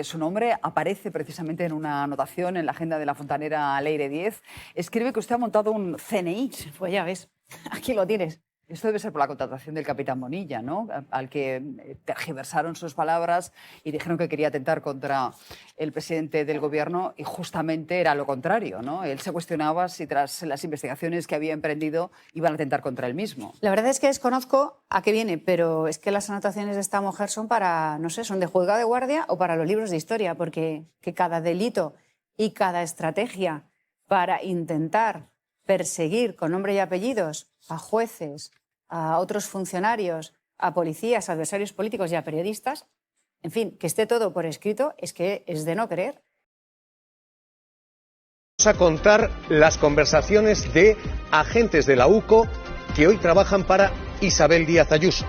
Su nombre aparece precisamente en una anotación en la agenda de la fontanera Leire 10. Escribe que usted ha montado un CNI. Pues ya ves, aquí lo tienes. Esto debe ser por la contratación del capitán Bonilla, ¿no? Al que tergiversaron sus palabras y dijeron que quería atentar contra el presidente del gobierno y justamente era lo contrario, ¿no? Él se cuestionaba si tras las investigaciones que había emprendido iban a atentar contra él mismo. La verdad es que desconozco a qué viene, pero es que las anotaciones de esta mujer son para, no sé, son de juzgado de guardia o para los libros de historia, porque que cada delito y cada estrategia para intentar perseguir con nombre y apellidos a jueces, a otros funcionarios, a policías, a adversarios políticos y a periodistas, en fin, que esté todo por escrito, es que es de no creer. Vamos a contar las conversaciones de agentes de la UCO que hoy trabajan para Isabel Díaz Ayuso,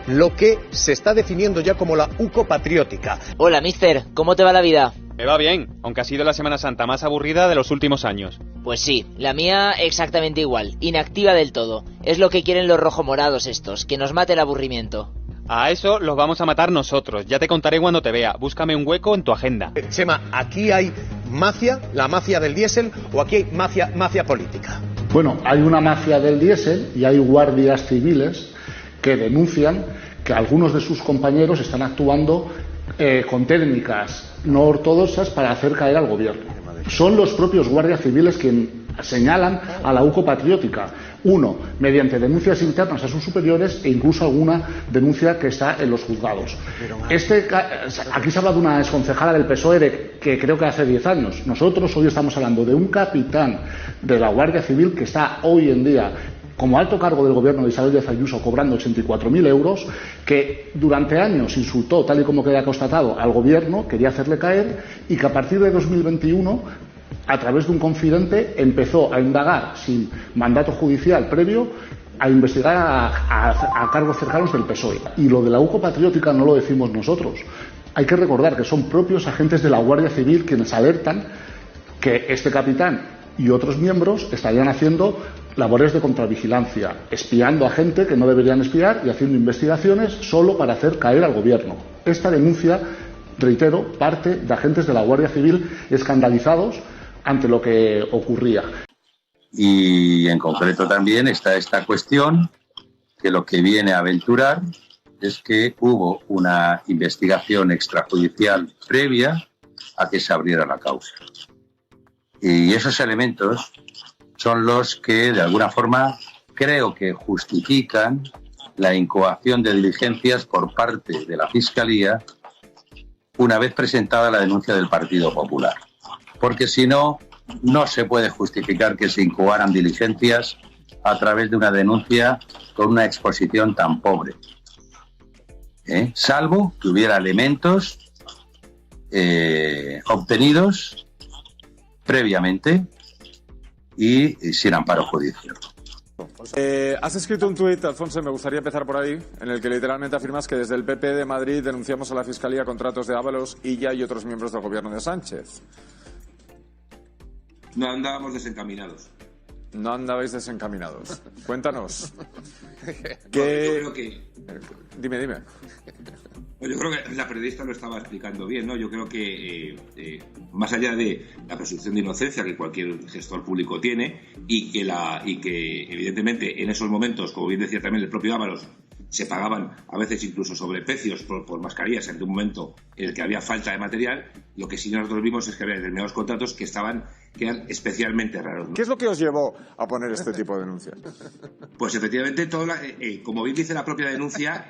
lo que se está definiendo ya como la UCO patriótica. Hola, mister, ¿cómo te va la vida? Me va bien, aunque ha sido la Semana Santa más aburrida de los últimos años. Pues sí, la mía exactamente igual, inactiva del todo. Es lo que quieren los rojomorados estos, que nos mate el aburrimiento. A eso los vamos a matar nosotros, ya te contaré cuando te vea. Búscame un hueco en tu agenda. Chema, ¿aquí hay mafia, la mafia del diésel, o aquí hay mafia política? Bueno, hay una mafia del diésel y hay guardias civiles que denuncian que algunos de sus compañeros están actuando con técnicas no ortodoxas para hacer caer al gobierno. Son los propios guardias civiles quienes señalan a la UCO patriótica. Uno, mediante denuncias internas a sus superiores e incluso alguna denuncia que está en los juzgados. Aquí se habla de una exconcejala del PSOE que creo que hace 10 años. Nosotros hoy estamos hablando de un capitán de la Guardia Civil que está hoy en día como alto cargo del gobierno de Isabel Díaz Ayuso cobrando 84.000 euros, que durante años insultó, tal y como queda constatado, al gobierno, quería hacerle caer, y que a partir de 2021, a través de un confidente, empezó a indagar sin mandato judicial previo, a investigar a cargos cercanos del PSOE. Y lo de la UCO patriótica no lo decimos nosotros. Hay que recordar que son propios agentes de la Guardia Civil quienes alertan que este capitán y otros miembros estarían haciendo labores de contravigilancia, espiando a gente que no deberían espiar y haciendo investigaciones solo para hacer caer al gobierno. Esta denuncia, reitero, parte de agentes de la Guardia Civil escandalizados ante lo que ocurría. Y en concreto también está esta cuestión que lo que viene a aventurar es que hubo una investigación extrajudicial previa a que se abriera la causa. Y esos elementos son los que, de alguna forma, creo que justifican la incoación de diligencias por parte de la Fiscalía una vez presentada la denuncia del Partido Popular. Porque si no, no se puede justificar que se incoaran diligencias a través de una denuncia con una exposición tan pobre. Salvo que hubiera elementos obtenidos previamente y sin amparo judicial. Has escrito un tuit, Alfonso, me gustaría empezar por ahí, en el que literalmente afirmas que desde el PP de Madrid denunciamos a la Fiscalía contratos de Ábalos, Illa y otros miembros del gobierno de Sánchez. No andábamos desencaminados. No andabais desencaminados. Cuéntanos. Yo creo que... Dime. Yo creo que la periodista lo estaba explicando bien, ¿no? Yo creo que más allá de la presunción de inocencia que cualquier gestor público tiene y que evidentemente en esos momentos, como bien decía también el propio Ábalos, se pagaban a veces incluso sobreprecios por mascarillas en un momento en el que había falta de material, lo que sí nosotros vimos es que había determinados contratos que eran especialmente raros, ¿no? ¿Qué es lo que os llevó a poner este tipo de denuncias? Pues efectivamente, como bien dice la propia denuncia,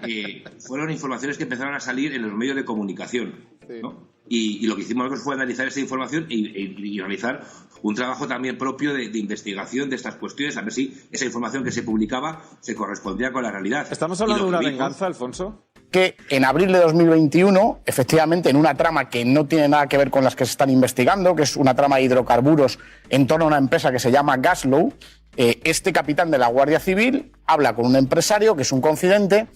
fueron informaciones que empezaron a salir en los medios de comunicación, ¿no? Y lo que hicimos nosotros fue analizar esta información y realizar un trabajo también propio de investigación de estas cuestiones, a ver si esa información que se publicaba se correspondía con la realidad. ¿Estamos hablando de una venganza, Alfonso? Que en abril de 2021, efectivamente, en una trama que no tiene nada que ver con las que se están investigando, que es una trama de hidrocarburos en torno a una empresa que se llama Gaslow, este capitán de la Guardia Civil habla con un empresario que es un confidente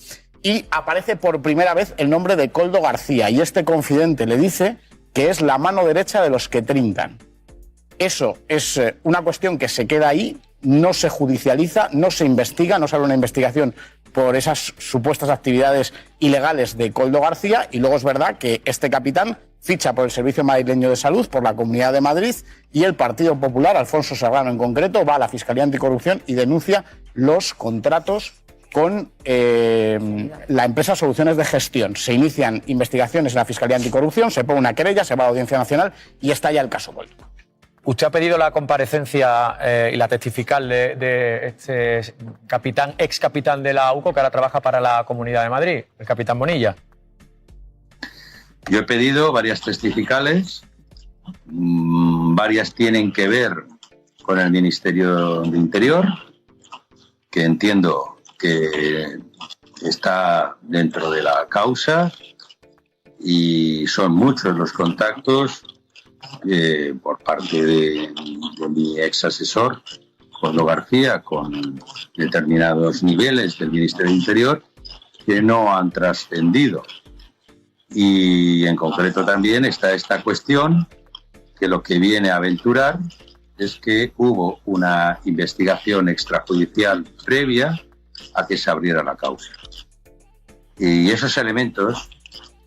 y aparece por primera vez el nombre de Koldo García, y este confidente le dice que es la mano derecha de los que trincan. Eso es una cuestión que se queda ahí, no se judicializa, no se investiga, no se abre una investigación por esas supuestas actividades ilegales de Koldo García, y luego es verdad que este capitán ficha por el Servicio Madrileño de Salud, por la Comunidad de Madrid, y el Partido Popular, Alfonso Serrano en concreto, va a la Fiscalía Anticorrupción y denuncia los contratos con la empresa Soluciones de Gestión. Se inician investigaciones en la Fiscalía Anticorrupción, se pone una querella, se va a la Audiencia Nacional y estalla el caso político. Usted ha pedido la comparecencia y la testifical de este ex capitán de la UCO que ahora trabaja para la Comunidad de Madrid, el capitán Bonilla. Yo he pedido varias testificales, varias tienen que ver con el Ministerio de Interior, que entiendo que está dentro de la causa, y son muchos los contactos por parte de mi ex asesor, Juan García, con determinados niveles del Ministerio de Interior que no han trascendido. Y en concreto también está esta cuestión que lo que viene a aventurar es que hubo una investigación extrajudicial previa a que se abriera la causa. Y esos elementos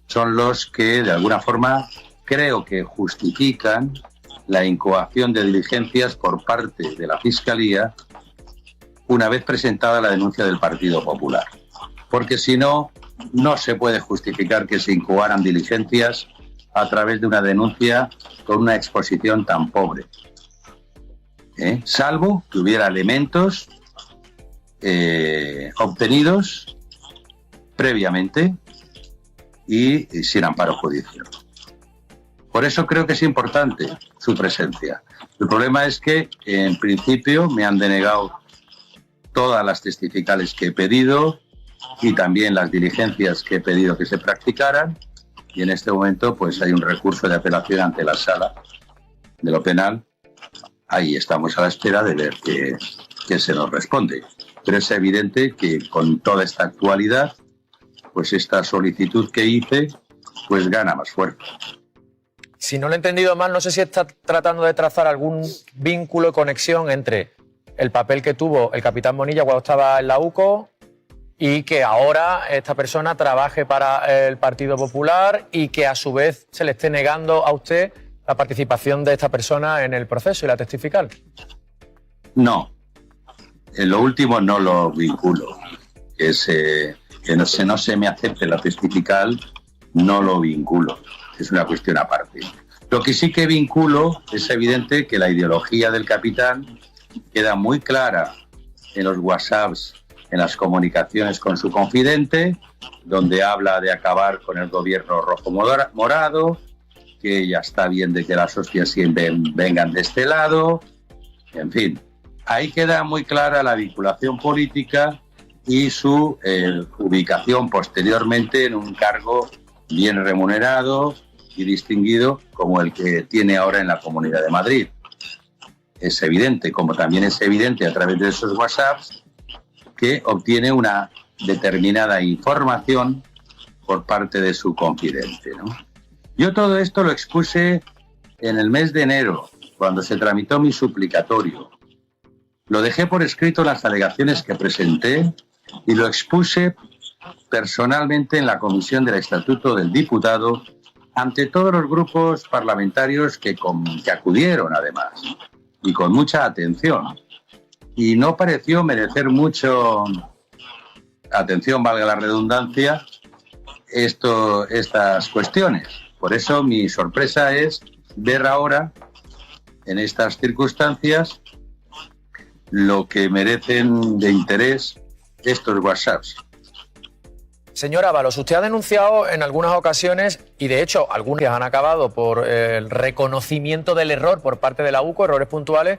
son los que de alguna forma creo que justifican la incoación de diligencias por parte de la Fiscalía una vez presentada la denuncia del Partido Popular. Porque si no, no se puede justificar que se incoaran diligencias a través de una denuncia con una exposición tan pobre. Salvo que hubiera elementos obtenidos previamente y sin amparo judicial. Por eso creo que es importante su presencia. El problema es que, en principio, me han denegado todas las testificales que he pedido y también las diligencias que he pedido que se practicaran, y en este momento pues hay un recurso de apelación ante la Sala de lo Penal. Ahí estamos a la espera de ver qué se nos responde. Pero es evidente que con toda esta actualidad, pues esta solicitud que hice, pues gana más fuerza. Si no lo he entendido mal, no sé si está tratando de trazar algún vínculo y conexión entre el papel que tuvo el capitán Bonilla cuando estaba en la UCO y que ahora esta persona trabaje para el Partido Popular y que a su vez se le esté negando a usted la participación de esta persona en el proceso y la testifical. No, en lo último no lo vinculo. Que no se me acepte la testifical, no lo vinculo. Es una cuestión aparte. Lo que sí que vinculo es evidente que la ideología del capitán queda muy clara en los WhatsApps, en las comunicaciones con su confidente, donde habla de acabar con el gobierno rojo-morado, que ya está bien de que las hostias siempre vengan de este lado. En fin, ahí queda muy clara la vinculación política y su ubicación posteriormente en un cargo bien remunerado y distinguido como el que tiene ahora en la Comunidad de Madrid. Es evidente, como también es evidente a través de esos WhatsApps, que obtiene una determinada información por parte de su confidente, ¿no? Yo todo esto lo expuse en el mes de enero, cuando se tramitó mi suplicatorio. Lo dejé por escrito en las alegaciones que presenté y lo expuse personalmente en la Comisión del Estatuto del Diputado ante todos los grupos parlamentarios que acudieron, además, y con mucha atención. Y no pareció merecer mucho atención, valga la redundancia, estas cuestiones. Por eso mi sorpresa es ver ahora, en estas circunstancias, lo que merecen de interés estos WhatsApps. Señor Ábalos, usted ha denunciado en algunas ocasiones, y de hecho algunas han acabado por el reconocimiento del error por parte de la UCO, errores puntuales,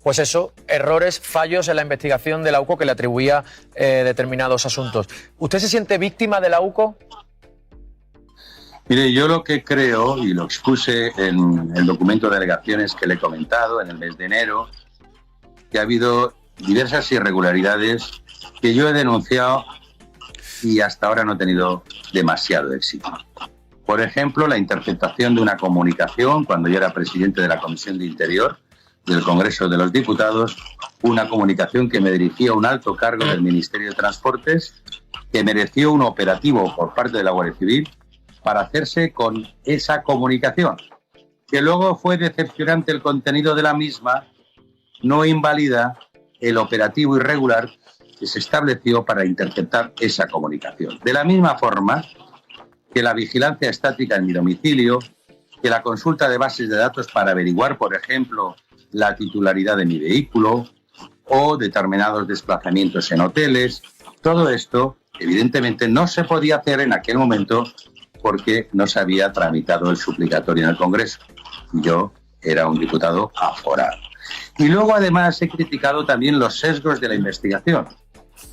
pues eso, errores, fallos en la investigación de la UCO que le atribuía determinados asuntos. ¿Usted se siente víctima de la UCO? Mire, yo lo que creo, y lo expuse en el documento de alegaciones que le he comentado en el mes de enero, que ha habido diversas irregularidades que yo he denunciado y hasta ahora no he tenido demasiado éxito. Por ejemplo, la interceptación de una comunicación cuando yo era presidente de la Comisión de Interior del Congreso de los Diputados, una comunicación que me dirigía a un alto cargo del Ministerio de Transportes, que mereció un operativo por parte de la Guardia Civil para hacerse con esa comunicación, que luego fue decepcionante el contenido de la misma, no invalida el operativo irregular que se estableció para interceptar esa comunicación. De la misma forma que la vigilancia estática en mi domicilio, que la consulta de bases de datos para averiguar, por ejemplo, la titularidad de mi vehículo o determinados desplazamientos en hoteles, todo esto evidentemente no se podía hacer en aquel momento porque no se había tramitado el suplicatorio en el Congreso. Yo era un diputado aforado. Y luego además he criticado también los sesgos de la investigación,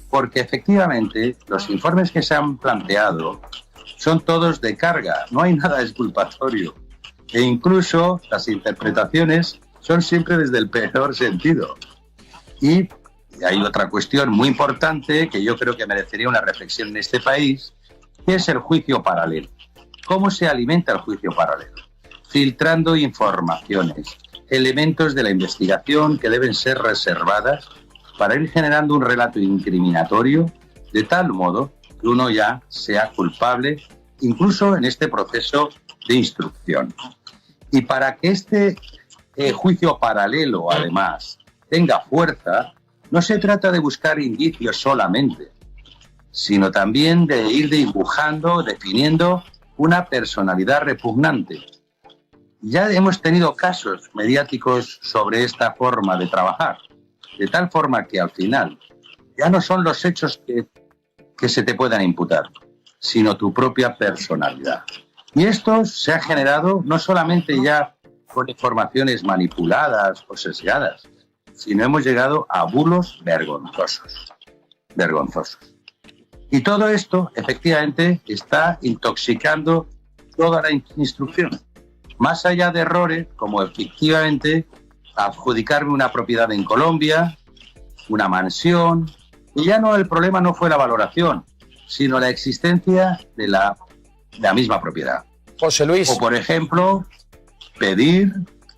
porque efectivamente los informes que se han planteado son todos de carga, no hay nada exculpatorio. E incluso las interpretaciones son siempre desde el peor sentido. Y hay otra cuestión muy importante que yo creo que merecería una reflexión en este país, que es el juicio paralelo. ¿Cómo se alimenta el juicio paralelo? Filtrando informaciones, elementos de la investigación que deben ser reservadas para ir generando un relato incriminatorio de tal modo que uno ya sea culpable, incluso en este proceso de instrucción. Y para que este juicio paralelo, además, tenga fuerza, no se trata de buscar indicios solamente, sino también de ir dibujando, definiendo una personalidad repugnante. Ya hemos tenido casos mediáticos sobre esta forma de trabajar, de tal forma que al final ya no son los hechos que se te puedan imputar, sino tu propia personalidad. Y esto se ha generado no solamente ya con informaciones manipuladas o sesgadas, sino hemos llegado a bulos vergonzosos. Y todo esto, efectivamente, está intoxicando toda la instrucción. Más allá de errores, como efectivamente adjudicarme una propiedad en Colombia, una mansión, y ya no, el problema no fue la valoración, sino la existencia de la misma propiedad. José Luis. O, por ejemplo, pedir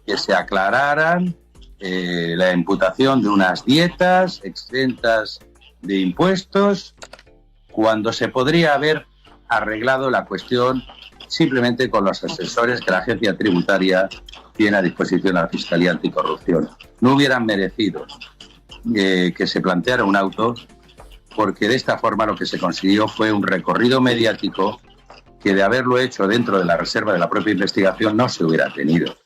que se aclararan la imputación de unas dietas exentas de impuestos, cuando se podría haber arreglado la cuestión simplemente con los asesores que la agencia tributaria tiene a disposición a la Fiscalía Anticorrupción. No hubieran merecido que se planteara un auto, porque de esta forma lo que se consiguió fue un recorrido mediático que, de haberlo hecho dentro de la reserva de la propia investigación, no se hubiera tenido.